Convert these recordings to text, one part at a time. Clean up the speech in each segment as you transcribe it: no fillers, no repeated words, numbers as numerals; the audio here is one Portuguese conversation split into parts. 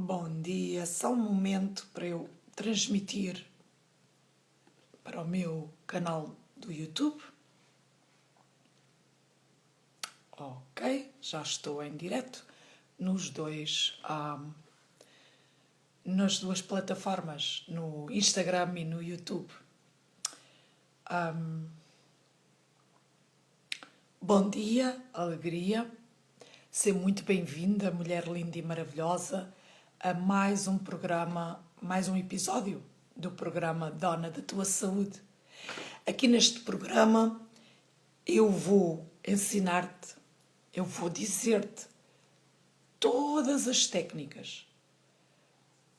Bom dia, só um momento para eu transmitir para o meu canal do YouTube. Ok, já estou em direto nas duas plataformas, no Instagram e no YouTube. Bom dia, alegria, seja muito bem-vinda, mulher linda e maravilhosa, a mais um programa, mais um episódio do programa Dona da Tua Saúde. Aqui neste programa eu vou ensinar-te, eu vou dizer-te todas as técnicas,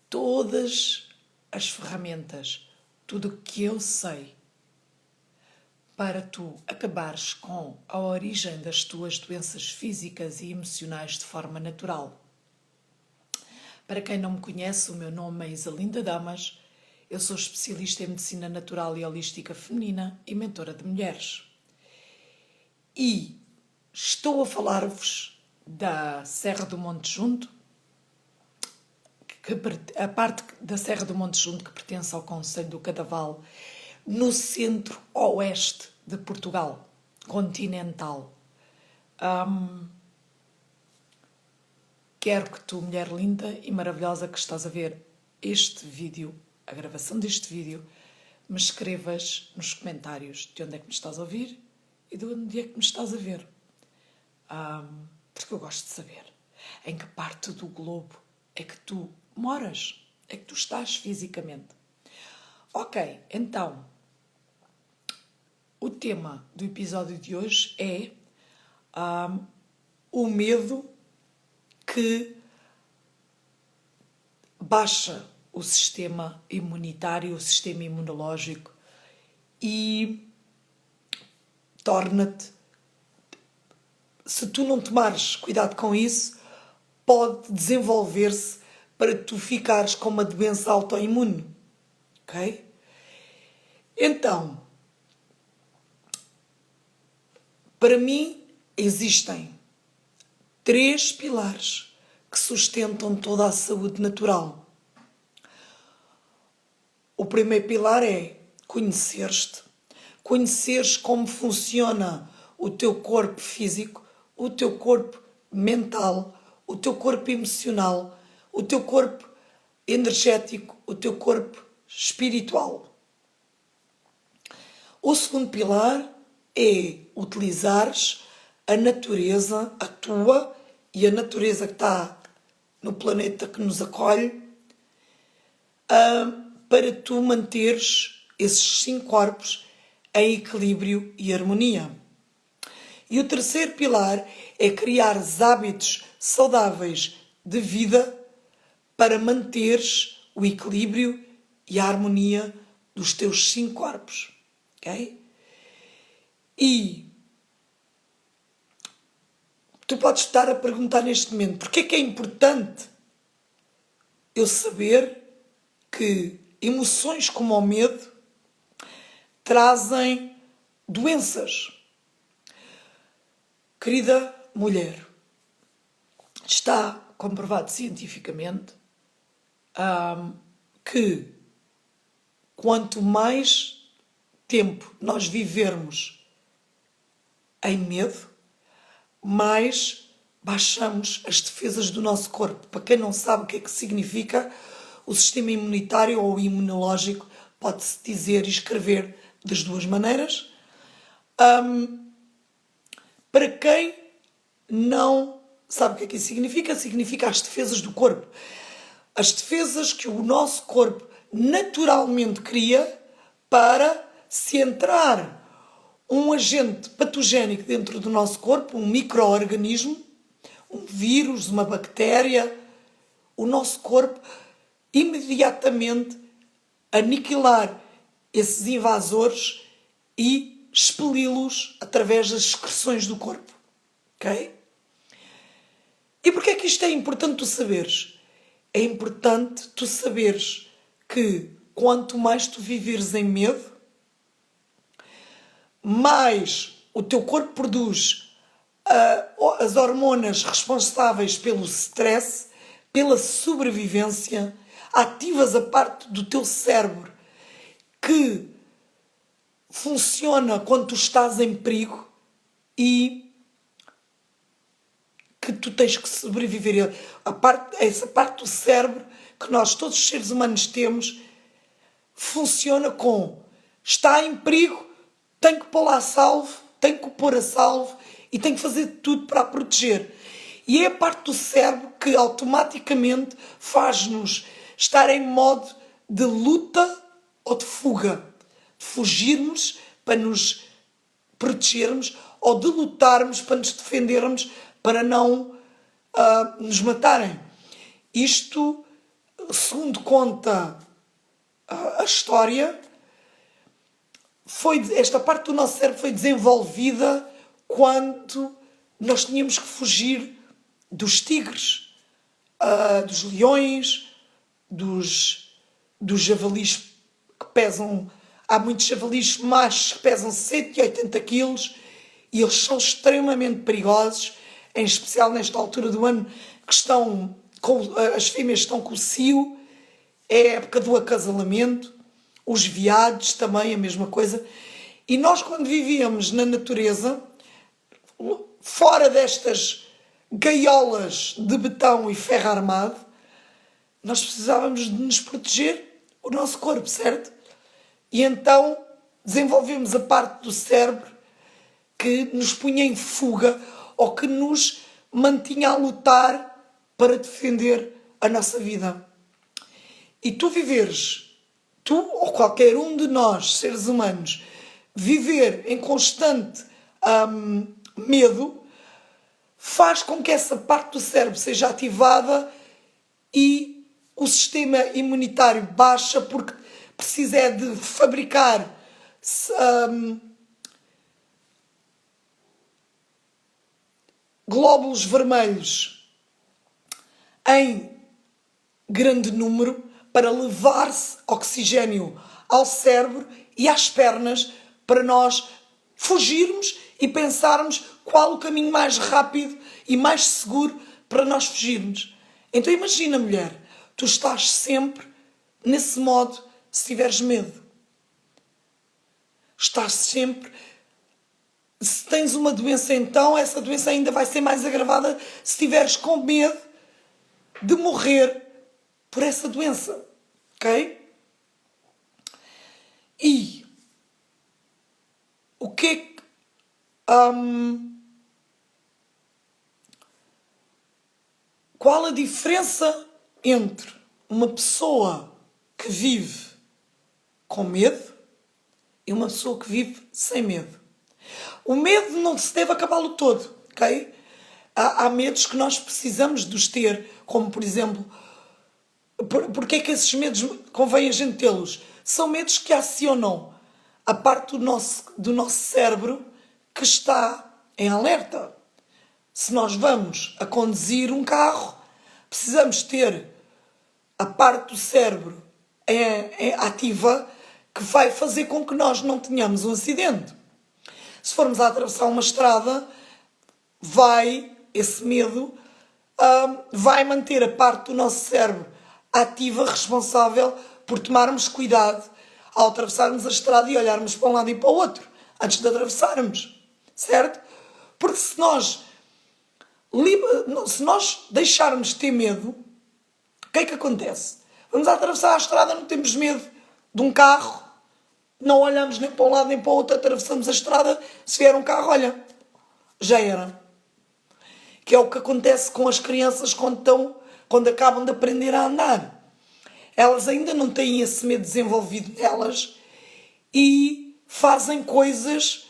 todas as ferramentas, tudo o que eu sei para tu acabares com a origem das tuas doenças físicas e emocionais de forma natural. Para quem não me conhece, o meu nome é Isalinda Damas, eu sou especialista em medicina natural e holística feminina e mentora de mulheres. E estou a falar-vos da Serra do Monte Junto, a parte da Serra do Monte Junto que pertence ao concelho do Cadaval, no centro-oeste de Portugal, continental. Quero que tu, mulher linda e maravilhosa que estás a ver este vídeo, a gravação deste vídeo, me escrevas nos comentários de onde é que me estás a ouvir e de onde é que me estás a ver. Porque eu gosto de saber em que parte do globo é que tu moras, é que tu estás fisicamente. Ok, então, o tema do episódio de hoje é o medo que baixa o sistema imunitário, o sistema imunológico e torna-te, se tu não tomares cuidado com isso, pode desenvolver-se para tu ficares com uma doença autoimune, ok? Então, para mim, existem 3 pilares que sustentam toda a saúde natural. O primeiro pilar é conheceres-te, conheceres como funciona o teu corpo físico, o teu corpo mental, o teu corpo emocional, o teu corpo energético, o teu corpo espiritual. O segundo pilar é utilizares a natureza, a tua e a natureza que está no planeta que nos acolhe, para tu manteres esses 5 corpos em equilíbrio e harmonia. E o terceiro pilar é criar hábitos saudáveis de vida para manteres o equilíbrio e a harmonia dos teus 5 corpos. Ok? E tu podes estar a perguntar neste momento, porquê é importante eu saber que emoções como o medo trazem doenças? Querida mulher, está comprovado cientificamente que quanto mais tempo nós vivermos em medo, mais baixamos as defesas do nosso corpo. Para quem não sabe o que é que significa, o sistema imunitário ou imunológico pode-se dizer e escrever das duas maneiras. Para quem não sabe o que é que isso significa, significa as defesas do corpo. As defesas que o nosso corpo naturalmente cria para, se entrar um agente patogénico dentro do nosso corpo, um micro-organismo, um vírus, uma bactéria, o nosso corpo imediatamente aniquilar esses invasores e expeli-los através das excreções do corpo. Ok? E porquê é que isto é importante tu saberes? É importante tu saberes que quanto mais tu viveres em medo, mais o teu corpo produz as hormonas responsáveis pelo stress, pela sobrevivência, ativas a parte do teu cérebro que funciona quando tu estás em perigo e que tu tens que sobreviver. Essa parte do cérebro que nós, todos os seres humanos, temos, funciona com: está em perigo, tem que pô-la a salvo, tem que o pôr a salvo e tem que fazer tudo para a proteger. E é a parte do cérebro que automaticamente faz-nos estar em modo de luta ou de fuga. De fugirmos para nos protegermos ou de lutarmos para nos defendermos, para não nos matarem. Isto, segundo conta a história, esta parte do nosso cérebro foi desenvolvida quando nós tínhamos que fugir dos tigres, dos leões, dos javalis que pesam... Há muitos javalis machos que pesam 180 quilos e eles são extremamente perigosos, em especial nesta altura do ano que as fêmeas estão com o cio, é a época do acasalamento, os veados também, a mesma coisa. E nós, quando vivíamos na natureza, fora destas gaiolas de betão e ferro armado, nós precisávamos de nos proteger o nosso corpo, certo? E então desenvolvemos a parte do cérebro que nos punha em fuga ou que nos mantinha a lutar para defender a nossa vida. E tu ou qualquer um de nós, seres humanos, viver em constante medo, faz com que essa parte do cérebro seja ativada e o sistema imunitário baixa, porque precisa é de fabricar glóbulos vermelhos em grande número para levar-se oxigênio ao cérebro e às pernas para nós fugirmos e pensarmos qual o caminho mais rápido e mais seguro para nós fugirmos. Então imagina, mulher, tu estás sempre nesse modo se tiveres medo. Estás sempre... Se tens uma doença, então essa doença ainda vai ser mais agravada se estiveres com medo de morrer por essa doença. Ok? E o que é que... qual a diferença entre uma pessoa que vive com medo e uma pessoa que vive sem medo? O medo não se deve acabá-lo todo, ok? Há medos que nós precisamos de os ter, como por exemplo... Porque é que esses medos convém a gente tê-los? São medos que acionam a parte do nosso cérebro que está em alerta. Se nós vamos a conduzir um carro, precisamos ter a parte do cérebro ativa que vai fazer com que nós não tenhamos um acidente. Se formos a atravessar uma estrada, esse medo vai manter a parte do nosso cérebro ativa, responsável por tomarmos cuidado ao atravessarmos a estrada e olharmos para um lado e para o outro, antes de atravessarmos, certo? Porque se nós deixarmos de ter medo, o que é que acontece? Vamos a atravessar a estrada, não temos medo de um carro, não olhamos nem para um lado nem para o outro, atravessamos a estrada, se vier um carro, olha, já era. Que é o que acontece com as crianças quando acabam de aprender a andar. Elas ainda não têm esse medo desenvolvido nelas e fazem coisas...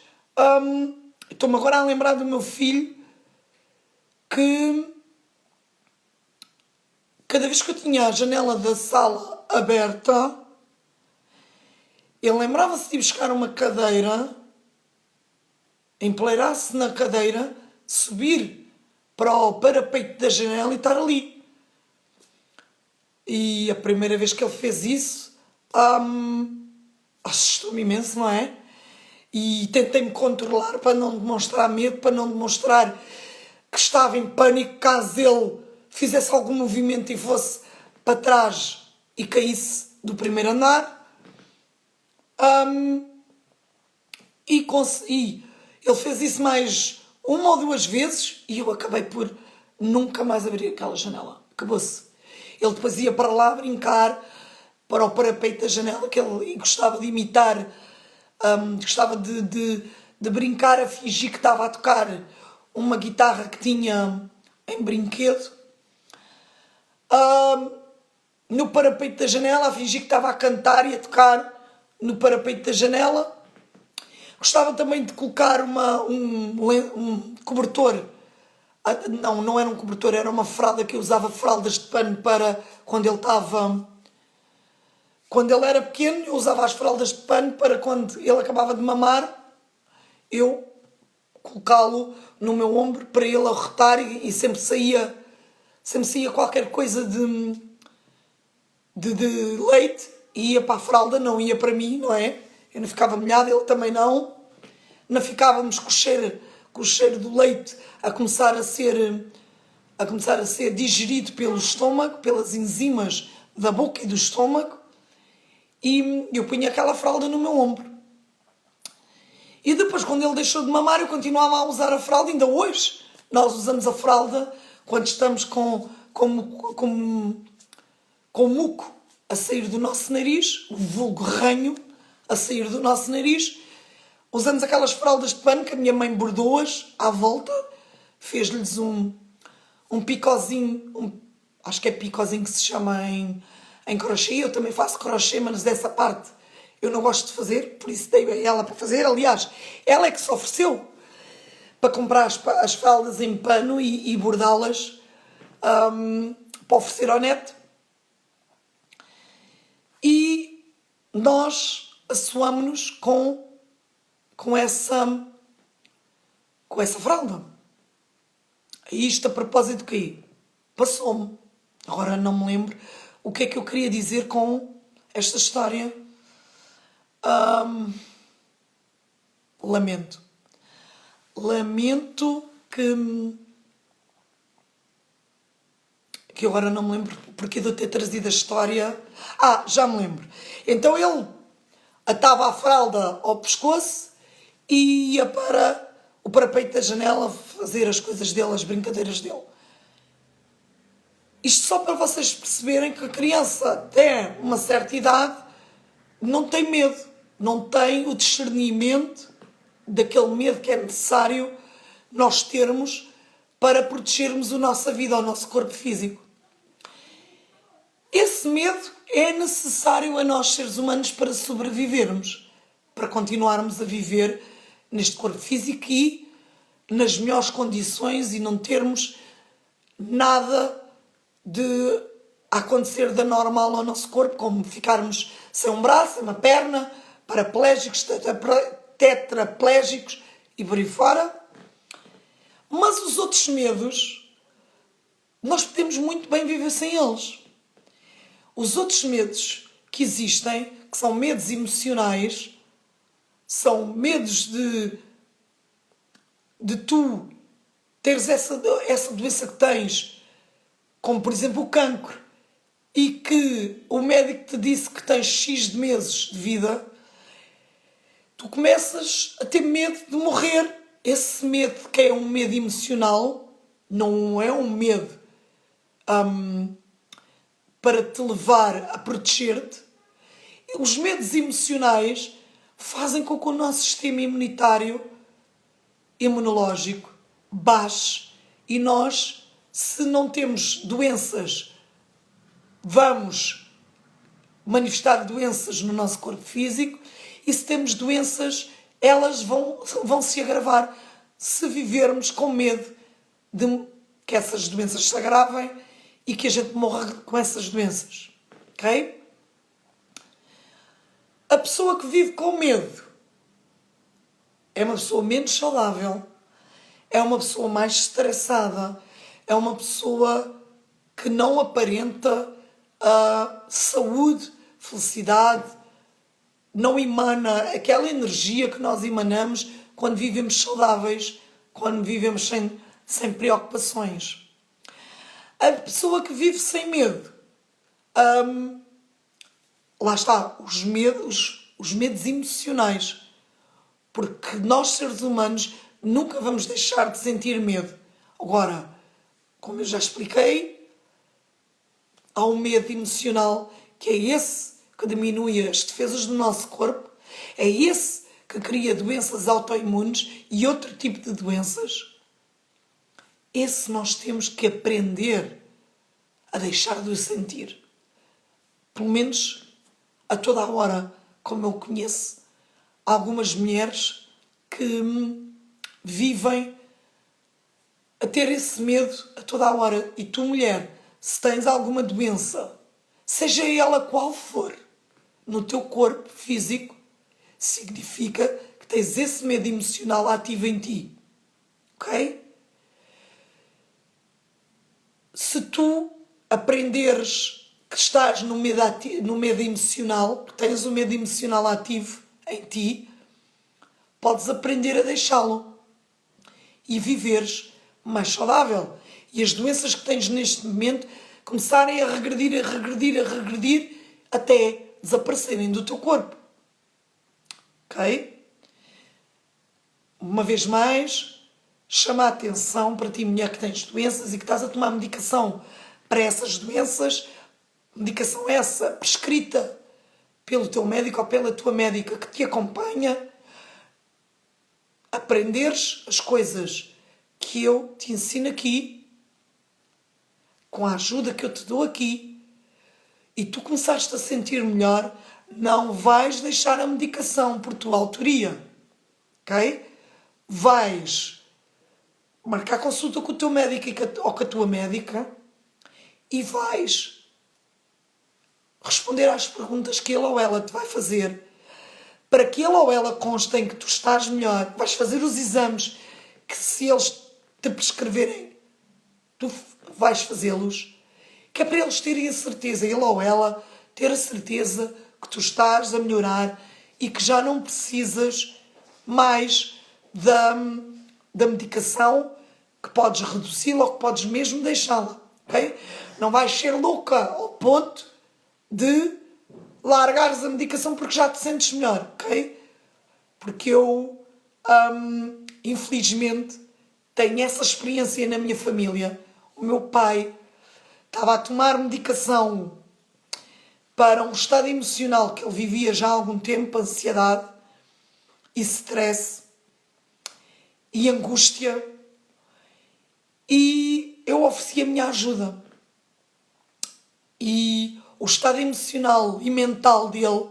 Estou-me agora a lembrar do meu filho que cada vez que eu tinha a janela da sala aberta, ele lembrava-se de ir buscar uma cadeira, empoleirar-se na cadeira, subir para o parapeito da janela e estar ali. E a primeira vez que ele fez isso, assustou-me imenso, não é? E tentei-me controlar para não demonstrar medo, para não demonstrar que estava em pânico caso ele fizesse algum movimento e fosse para trás e caísse do primeiro andar. E ele fez isso mais uma ou duas vezes e eu acabei por nunca mais abrir aquela janela. Acabou-se. Ele depois ia para lá brincar para o parapeito da janela, que ele gostava de imitar, gostava de brincar a fingir que estava a tocar uma guitarra que tinha em brinquedo. No parapeito da janela, a fingir que estava a cantar e a tocar no parapeito da janela. Gostava também de colocar um cobertor. Não era um cobertor, era uma fralda que eu usava, fraldas de pano para quando ele estava... Quando ele era pequeno, eu usava as fraldas de pano para quando ele acabava de mamar, eu colocá-lo no meu ombro para ele arrotar e sempre saía qualquer coisa de leite e ia para a fralda, não ia para mim, não é? Eu não ficava molhado, ele também não. Não ficávamos com o cheiro do leite a começar a ser digerido pelo estômago, pelas enzimas da boca e do estômago. E eu punha aquela fralda no meu ombro. E depois, quando ele deixou de mamar, eu continuava a usar a fralda. Ainda hoje, nós usamos a fralda quando estamos com muco a sair do nosso nariz, o vulgo ranho a sair do nosso nariz. Usamos aquelas fraldas de pano que a minha mãe bordou-as à volta, fez-lhes um picozinho, acho que é picozinho que se chama em crochê. Eu também faço crochê, mas dessa parte eu não gosto de fazer, por isso dei a ela para fazer. Aliás, ela é que se ofereceu para comprar as fraldas em pano e bordá-las para oferecer ao neto. E nós assoámos-nos com essa fralda. E isto a propósito de quê? Passou-me. Agora não me lembro o que é que eu queria dizer com esta história. Lamento que agora não me lembro porque de eu ter trazido a história. Já me lembro. Então ele atava a fralda ao pescoço e ia para o parapeito da janela fazer as coisas dele, as brincadeiras dele. Isto só para vocês perceberem que a criança, até uma certa idade, não tem medo, não tem o discernimento daquele medo que é necessário nós termos para protegermos a nossa vida, o nosso corpo físico. Esse medo é necessário a nós, seres humanos, para sobrevivermos, para continuarmos a viver neste corpo físico e nas melhores condições e não termos nada de acontecer de anormal ao nosso corpo, como ficarmos sem um braço, sem uma perna, paraplégicos, tetraplégicos e por aí fora. Mas os outros medos, nós podemos muito bem viver sem eles. Os outros medos que existem, que são medos emocionais, são medos de tu teres essa doença que tens, como por exemplo o cancro, e que o médico te disse que tens X de meses de vida, tu começas a ter medo de morrer. Esse medo, que é um medo emocional, não é um medo para te levar a proteger-te. Os medos emocionais fazem com que o nosso sistema imunológico baixe e nós, se não temos doenças, vamos manifestar doenças no nosso corpo físico, e se temos doenças, elas vão se agravar se vivermos com medo de que essas doenças se agravem e que a gente morra com essas doenças. Ok? A pessoa que vive com medo é uma pessoa menos saudável, é uma pessoa mais estressada, é uma pessoa que não aparenta saúde, felicidade, não emana aquela energia que nós emanamos quando vivemos saudáveis, quando vivemos sem preocupações. A pessoa que vive sem medo, lá está, os medos emocionais. Porque nós, seres humanos, nunca vamos deixar de sentir medo. Agora, como eu já expliquei, há um medo emocional que é esse que diminui as defesas do nosso corpo, é esse que cria doenças autoimunes e outro tipo de doenças. Esse nós temos que aprender a deixar de o sentir. Pelo menos a toda a hora, como eu conheço algumas mulheres que vivem a ter esse medo a toda a hora. E tu, mulher, se tens alguma doença, seja ela qual for, no teu corpo físico, significa que tens esse medo emocional ativo em ti. Ok? Se tu aprenderes que estás no medo emocional, que tens o medo emocional ativo em ti, podes aprender a deixá-lo e viveres mais saudável. E as doenças que tens neste momento começarem a regredir, até desaparecerem do teu corpo. Ok? Uma vez mais, chama a atenção para ti, mulher que tens doenças e que estás a tomar medicação para essas doenças, medicação essa prescrita pelo teu médico ou pela tua médica que te acompanha, aprenderes as coisas que eu te ensino aqui, com a ajuda que eu te dou aqui, e tu começaste a sentir melhor, não vais deixar a medicação por tua autoria, ok? Vais marcar consulta com o teu médico ou com a tua médica e vais responder às perguntas que ele ou ela te vai fazer, para que ele ou ela constem que tu estás melhor. Vais fazer os exames que, se eles te prescreverem, tu vais fazê-los, que é para eles terem a certeza, ele ou ela ter a certeza que tu estás a melhorar e que já não precisas mais da medicação, que podes reduzi-la ou que podes mesmo deixá-la, ok? Não vais ser louca ao ponto de largares a medicação porque já te sentes melhor, ok? Porque eu, infelizmente, tenho essa experiência na minha família. O meu pai estava a tomar medicação para um estado emocional que ele vivia já há algum tempo, ansiedade e stress e angústia, e eu ofereci a minha ajuda. E o estado emocional e mental dele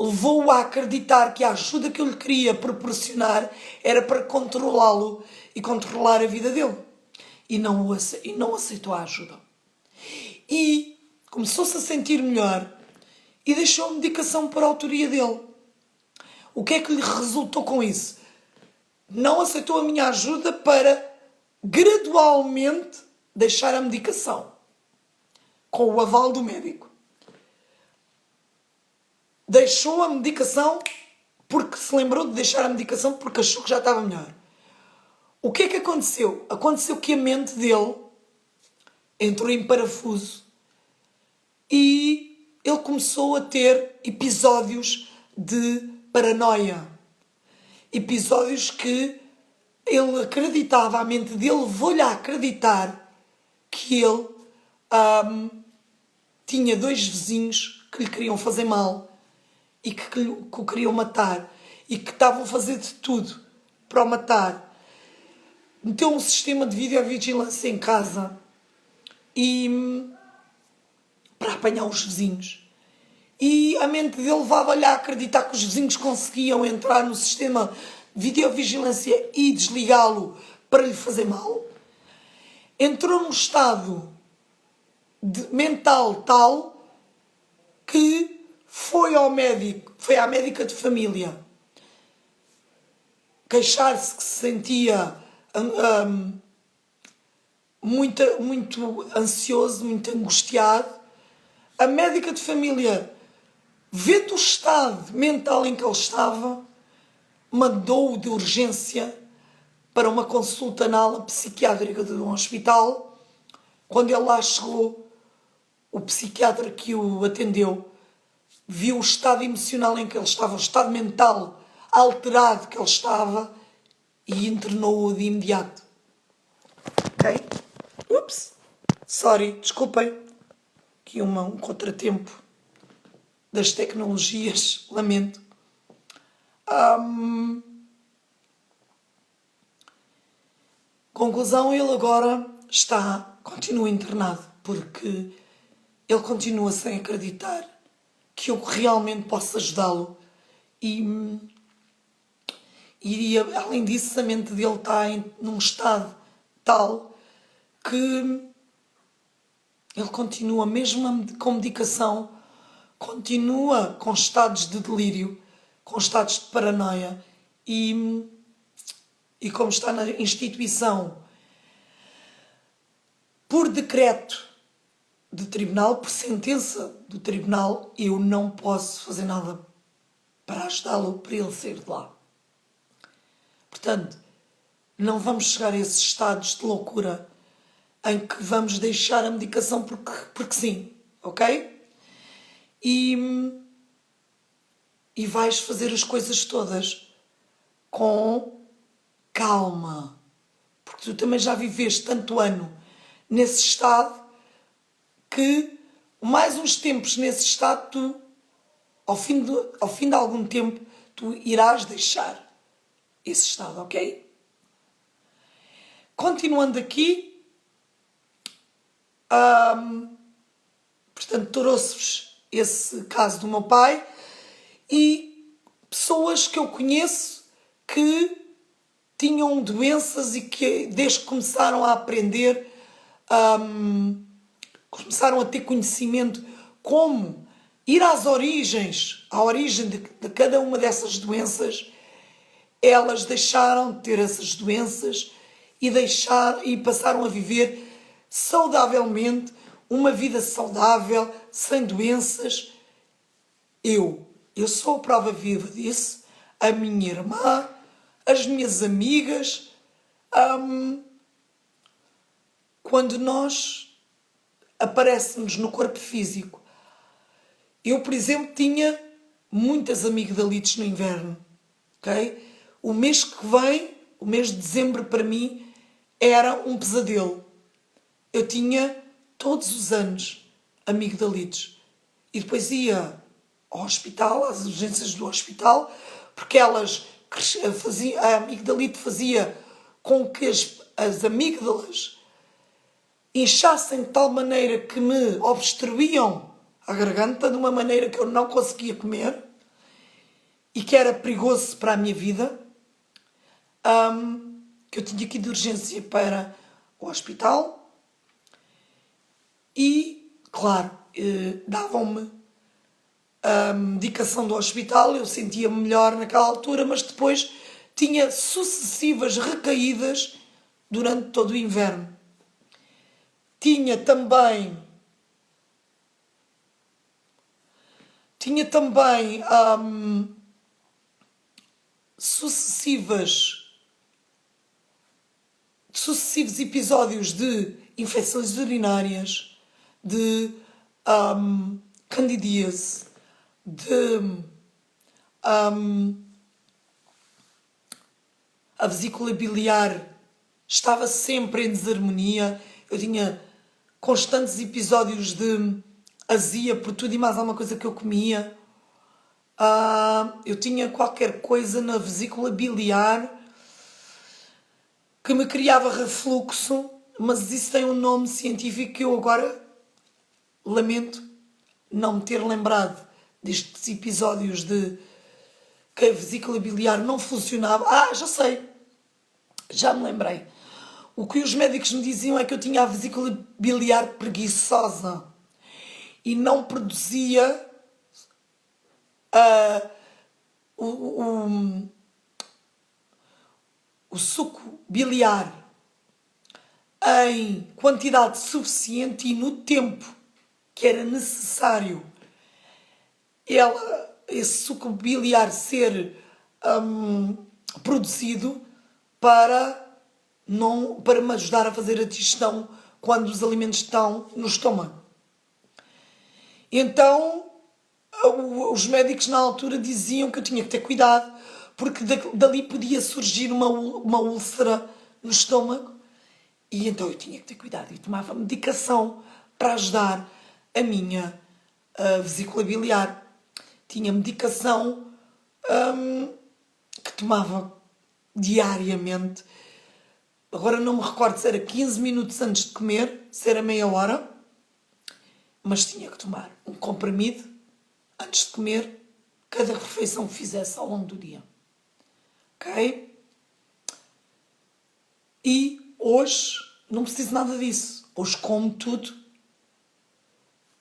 levou-o a acreditar que a ajuda que eu lhe queria proporcionar era para controlá-lo e controlar a vida dele. E não aceitou a ajuda. E começou-se a sentir melhor e deixou a medicação por autoria dele. O que é que lhe resultou com isso? Não aceitou a minha ajuda para gradualmente deixar a medicação, com o aval do médico. Deixou a medicação porque se lembrou de deixar a medicação porque achou que já estava melhor. O que é que aconteceu? Aconteceu que a mente dele entrou em parafuso e ele começou a ter episódios de paranoia. Episódios que ele acreditava, a mente dele levou-lhe a acreditar que ele tinha 2 vizinhos que lhe queriam fazer mal e que o queriam matar e que estavam a fazer de tudo para o matar. Meteu um sistema de videovigilância em casa e para apanhar os vizinhos. E a mente dele levava-lhe a acreditar que os vizinhos conseguiam entrar no sistema de videovigilância e desligá-lo para lhe fazer mal. Entrou num estado mental tal que foi ao médico, foi à médica de família queixar-se que se sentia muito ansioso, muito angustiado. A médica de família, vendo o estado mental em que ele estava, mandou-o de urgência para uma consulta na ala psiquiátrica de um hospital Quando ele lá chegou, o psiquiatra que o atendeu viu o estado emocional em que ele estava, o estado mental alterado que ele estava e internou-o de imediato. Ok? Ups! Sorry, desculpem. Aqui um contratempo das tecnologias, lamento. Conclusão, ele agora continua internado, porque ele continua sem acreditar que eu realmente posso ajudá-lo. E além disso, a mente dele está num estado tal que ele continua, mesmo com medicação, continua com estados de delírio, com estados de paranoia. E como está na instituição, por decreto de tribunal, por sentença do tribunal, eu não posso fazer nada para ajudá-lo, para ele sair de lá. Portanto, não vamos chegar a esses estados de loucura em que vamos deixar a medicação porque sim, ok? E vais fazer as coisas todas com calma, porque tu também já viveste tanto ano nesse estado que mais uns tempos nesse estado tu, ao fim de algum tempo, tu irás deixar esse estado, ok? Continuando aqui, portanto, trouxe-vos esse caso do meu pai e pessoas que eu conheço que tinham doenças e que desde que começaram a aprender, começaram a ter conhecimento como ir às origens, à origem de cada uma dessas doenças, elas deixaram de ter essas doenças e passaram a viver saudavelmente, uma vida saudável, sem doenças. Eu sou a prova viva disso, a minha irmã, as minhas amigas. Quando nós aparecemos no corpo físico, eu, por exemplo, tinha muitas amigdalites no inverno, ok? O mês que vem, o mês de dezembro, para mim, era um pesadelo. Eu tinha, todos os anos, amigdalites. E depois ia ao hospital, às urgências do hospital, porque a amigdalite fazia com que as amígdalas inchassem de tal maneira que me obstruíam a garganta de uma maneira que eu não conseguia comer e que era perigoso para a minha vida, que eu tinha que ir de urgência para o hospital e, claro, davam-me a medicação do hospital, eu sentia-me melhor naquela altura, mas depois tinha sucessivas recaídas durante todo o inverno. Tinha também sucessivos episódios de infecções urinárias, de candidíase, de a vesícula biliar estava sempre em desarmonia. Eu tinha constantes episódios de azia por tudo e mais alguma coisa que eu comia. Eu tinha qualquer coisa na vesícula biliar que me criava refluxo, mas isso tem um nome científico que eu agora lamento não me ter lembrado destes episódios de que a vesícula biliar não funcionava. Já sei, já me lembrei. O que os médicos me diziam é que eu tinha a vesícula biliar preguiçosa e não produzia o suco biliar em quantidade suficiente e no tempo que era necessário esse suco biliar ser produzido para me ajudar a fazer a digestão quando os alimentos estão no estômago. Então, os médicos na altura diziam que eu tinha que ter cuidado, porque dali podia surgir uma úlcera no estômago, e então eu tinha que ter cuidado e tomava medicação para ajudar a minha vesícula biliar. Tinha medicação que tomava diariamente. Agora não me recordo se era 15 minutos antes de comer, se era meia hora, mas tinha que tomar um comprimido antes de comer cada refeição que fizesse ao longo do dia. Ok? E hoje não preciso nada disso. Hoje como tudo.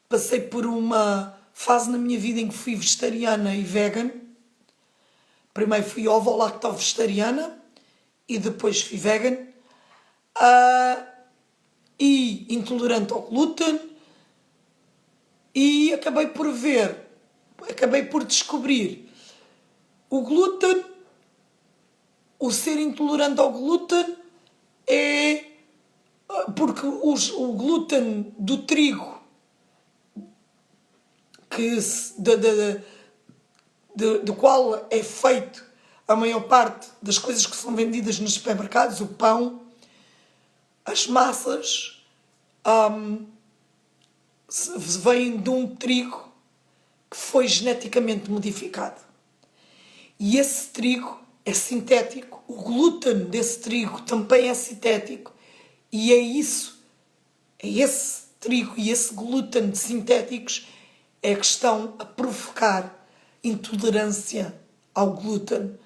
Passei por uma fase na minha vida em que fui vegetariana e vegan. Primeiro fui ovo-lacto-vegetariana e depois fui vegan. E intolerante ao glúten. E acabei por descobrir o glúten. O ser intolerante ao glúten é porque o glúten do trigo do qual é feito a maior parte das coisas que são vendidas nos supermercados, o pão, as massas, vêm de um trigo que foi geneticamente modificado. E esse trigo é sintético, o glúten desse trigo também é sintético, e é esse trigo e esse glúten sintéticos é que estão a provocar intolerância ao glúten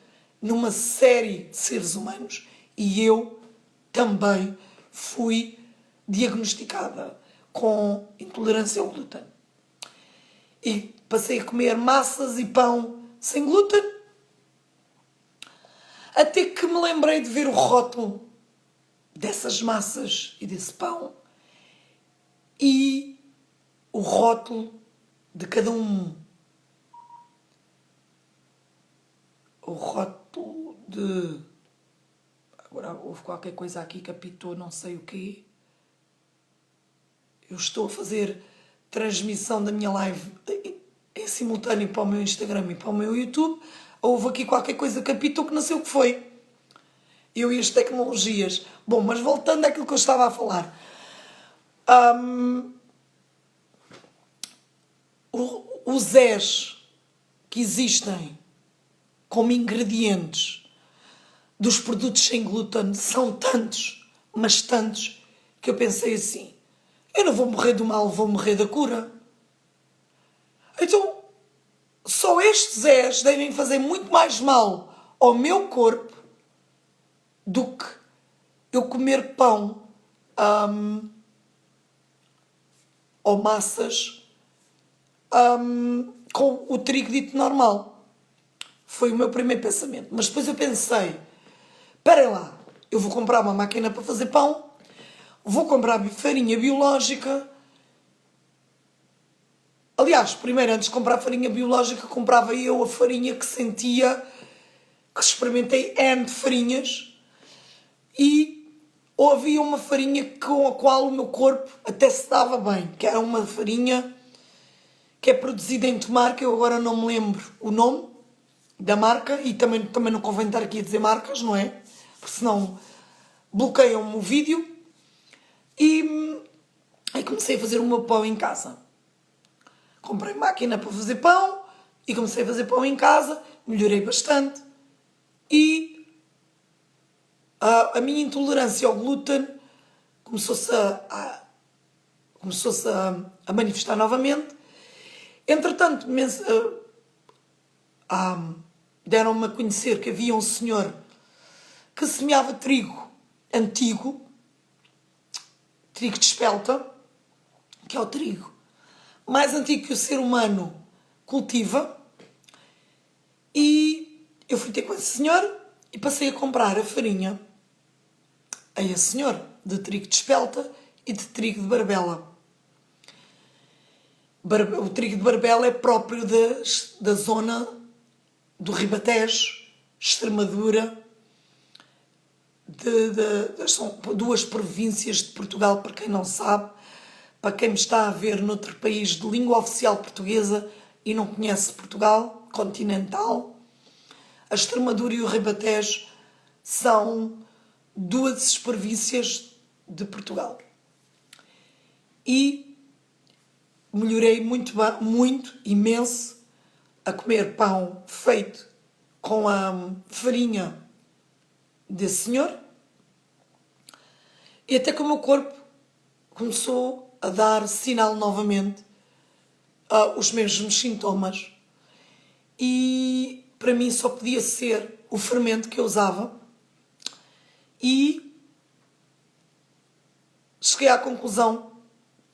numa série de seres humanos, e eu também fui diagnosticada com intolerância ao glúten. E passei a comer massas e pão sem glúten, até que me lembrei de ver o rótulo dessas massas e desse pão e o rótulo de cada um. O rótulo de... Agora houve qualquer coisa aqui que apitou, não sei o quê. Eu estou a fazer transmissão da minha live em simultâneo para o meu Instagram e para o meu YouTube. Houve aqui qualquer coisa que apitou que não sei o que foi. Eu e as tecnologias. Bom, mas voltando àquilo que eu estava a falar. Os Zés que existem como ingredientes dos produtos sem glúten são tantos, mas tantos, que eu pensei assim: eu não vou morrer do mal, vou morrer da cura. Então, só estes Zés devem fazer muito mais mal ao meu corpo do que eu comer pão ou massas com o trigo dito normal. Foi o meu primeiro pensamento. Mas depois eu pensei: espera lá, eu vou comprar uma máquina para fazer pão, vou comprar farinha biológica. Aliás, primeiro, antes de comprar farinha biológica, comprava eu a farinha que sentia, que experimentei N de farinhas, e havia uma farinha com a qual o meu corpo até se dava bem, que era uma farinha que é produzida em Tomar, que eu agora não me lembro o nome da marca, e também não convém estar aqui a dizer marcas, não é? Porque senão bloqueiam-me o vídeo. E aí comecei a fazer o meu pão em casa. Comprei máquina para fazer pão e comecei a fazer pão em casa, melhorei bastante. E a minha intolerância ao glúten começou-se a manifestar novamente. Entretanto, deram-me a conhecer que havia um senhor que semeava trigo antigo, trigo de espelta, que é o trigo mais antigo que o ser humano cultiva, e eu fui ter com esse senhor e passei a comprar a farinha a esse senhor de trigo de espelta e de trigo de barbela. O trigo de barbela é próprio da zona do Ribatejo, Extremadura, são duas províncias de Portugal, para quem não sabe, para quem me está a ver noutro país de língua oficial portuguesa e não conhece Portugal continental, a Extremadura e o Ribatejo são duas províncias de Portugal. E melhorei muito, muito, imenso, a comer pão feito com a farinha desse senhor, e até que o meu corpo começou a dar sinal novamente, os mesmos sintomas, e para mim só podia ser o fermento que eu usava, e cheguei à conclusão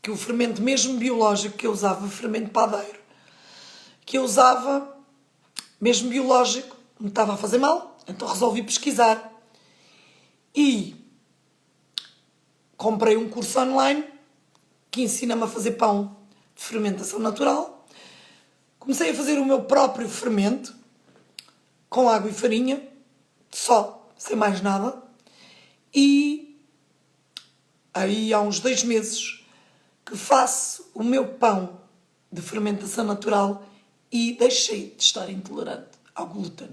que o fermento mesmo biológico que eu usava, o fermento padeiro, que eu usava mesmo biológico, me estava a fazer mal, então resolvi pesquisar e comprei um curso online que ensina-me a fazer pão de fermentação natural. Comecei a fazer o meu próprio fermento com água e farinha, só, sem mais nada. E aí há uns 2 meses que faço o meu pão de fermentação natural e deixei de estar intolerante ao glúten,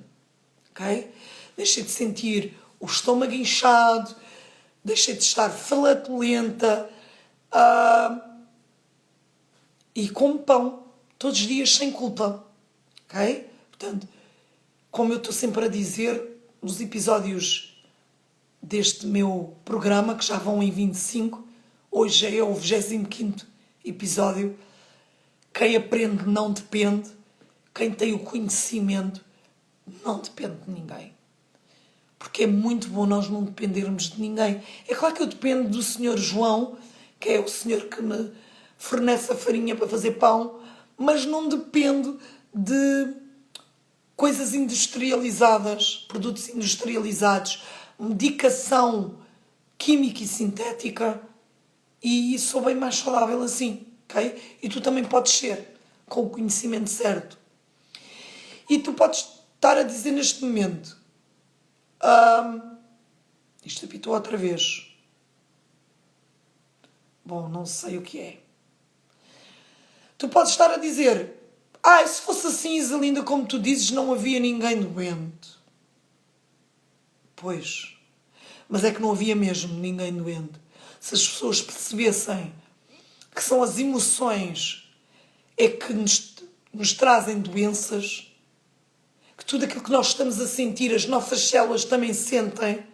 ok? Deixei de sentir o estômago inchado, deixei de estar flatulenta, e como pão todos os dias sem culpa, ok? Portanto, como eu estou sempre a dizer nos episódios deste meu programa, que já vão em 25, hoje é o 25º episódio, quem aprende não depende, quem tem o conhecimento não depende de ninguém. Porque é muito bom nós não dependermos de ninguém. É claro que eu dependo do Senhor João, que é o senhor que me fornece a farinha para fazer pão, mas não dependo de coisas industrializadas, produtos industrializados, medicação química e sintética, e sou bem mais saudável assim, ok? E tu também podes ser, com o conhecimento certo. E tu podes estar a dizer neste momento, isto apitou outra vez. Bom, não sei o que é. Tu podes estar a dizer, se fosse assim, Isalinda, como tu dizes, não havia ninguém doente. Pois, mas é que não havia mesmo ninguém doente. Se as pessoas percebessem que são as emoções é que nos trazem doenças, que tudo aquilo que nós estamos a sentir, as nossas células também sentem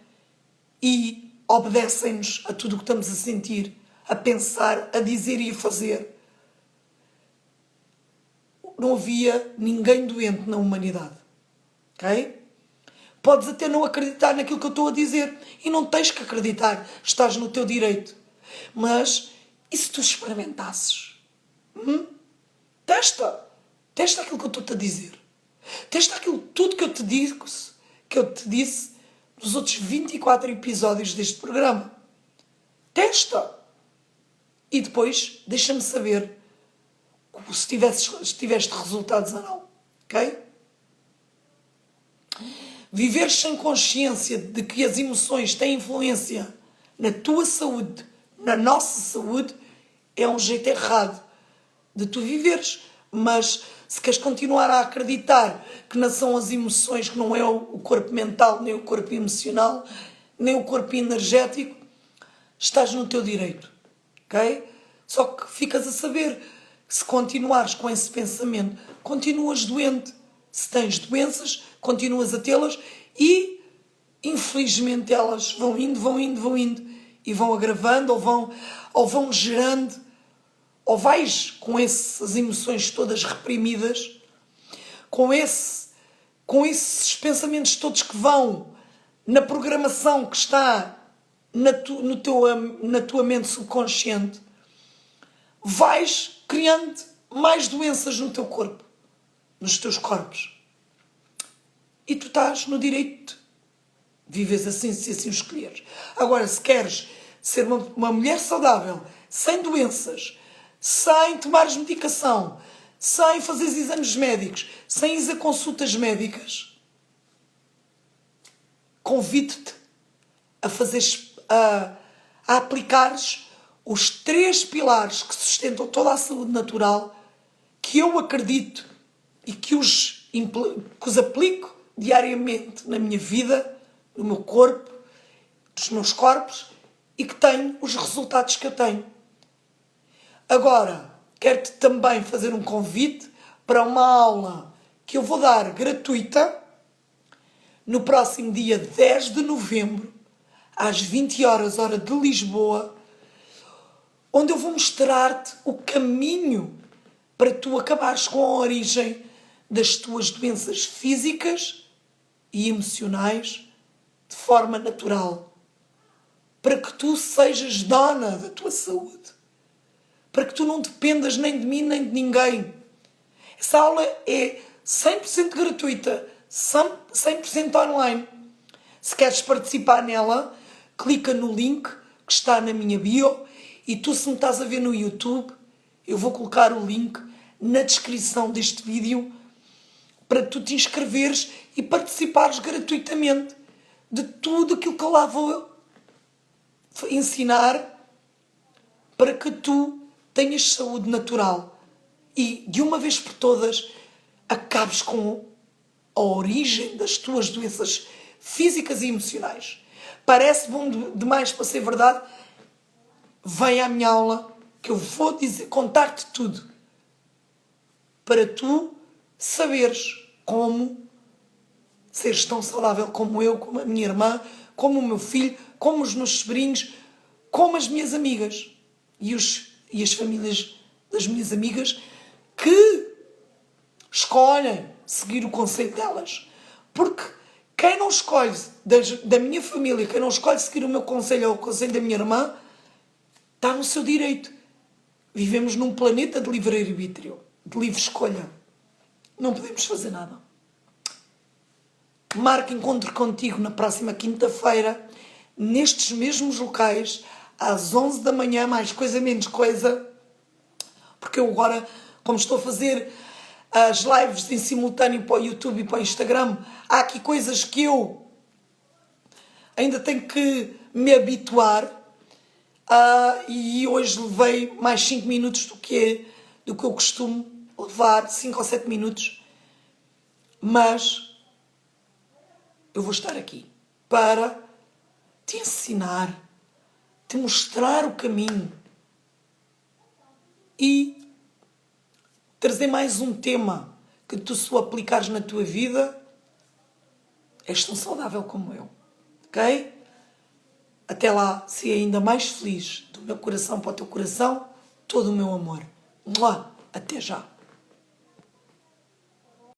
e obedecem-nos a tudo o que estamos a sentir, a pensar, a dizer e a fazer. Não havia ninguém doente na humanidade, ok? Podes até não acreditar naquilo que eu estou a dizer e não tens que acreditar, estás no teu direito. Mas e se tu experimentasses? Testa aquilo que eu estou-te a dizer. Testa aquilo tudo que eu te disse nos outros 24 episódios deste programa. Testa! E depois deixa-me saber se tiveste resultados ou não. Ok? Viver sem consciência de que as emoções têm influência na tua saúde, na nossa saúde, é um jeito errado de tu viveres. Mas se queres continuar a acreditar que não são as emoções, que não é o corpo mental, nem o corpo emocional, nem o corpo energético, estás no teu direito, ok? Só que ficas a saber que se continuares com esse pensamento, continuas doente. Se tens doenças, continuas a tê-las e, infelizmente, elas vão indo e vão agravando ou vão gerando, ou vais com essas emoções todas reprimidas, com esses pensamentos todos que vão na programação que está na tua mente subconsciente, vais criando mais doenças no teu corpo, nos teus corpos. E tu estás no direito de viveres assim, se assim o escolheres. Agora, se queres ser uma mulher saudável, sem doenças, sem tomares medicação, sem fazeres exames médicos, sem ir a consultas médicas, convido-te a fazeres, a aplicares os 3 pilares que sustentam toda a saúde natural, que eu acredito e que os aplico diariamente na minha vida, no meu corpo, dos meus corpos, e que tenho os resultados que eu tenho. Agora, quero-te também fazer um convite para uma aula que eu vou dar gratuita no próximo dia 10 de novembro, às 20 horas, hora de Lisboa, onde eu vou mostrar-te o caminho para tu acabares com a origem das tuas doenças físicas e emocionais de forma natural. Para que tu sejas dona da tua saúde. Para que tu não dependas nem de mim nem de ninguém. Essa aula é 100% gratuita, 100% online. Se queres participar nela, clica no link que está na minha bio e tu, se me estás a ver no YouTube, eu vou colocar o link na descrição deste vídeo para tu te inscreveres e participares gratuitamente de tudo aquilo que eu lá vou ensinar para que tu tenhas saúde natural e, de uma vez por todas, acabes com a origem das tuas doenças físicas e emocionais. Parece bom demais para ser verdade? Vem à minha aula que eu vou contar-te tudo para tu saberes como seres tão saudável como eu, como a minha irmã, como o meu filho, como os meus sobrinhos, como as minhas amigas e as famílias das minhas amigas que escolhem seguir o conselho delas. Porque quem não escolhe, da minha família, quem não escolhe seguir o meu conselho ou o conselho da minha irmã, está no seu direito. Vivemos num planeta de livre-arbítrio, de livre escolha. Não podemos fazer nada. Marco encontro contigo na próxima quinta-feira, nestes mesmos locais, às 11 da manhã, mais coisa menos coisa, porque eu agora, como estou a fazer as lives em simultâneo para o YouTube e para o Instagram, há aqui coisas que eu ainda tenho que me habituar, e hoje levei mais 5 minutos do que eu costumo levar, 5 ou 7 minutos, mas eu vou estar aqui para te ensinar, te mostrar o caminho e trazer mais um tema que tu, se o aplicares na tua vida, és tão saudável como eu, ok? Até lá, se ainda mais feliz, do meu coração para o teu coração, todo o meu amor. Até já!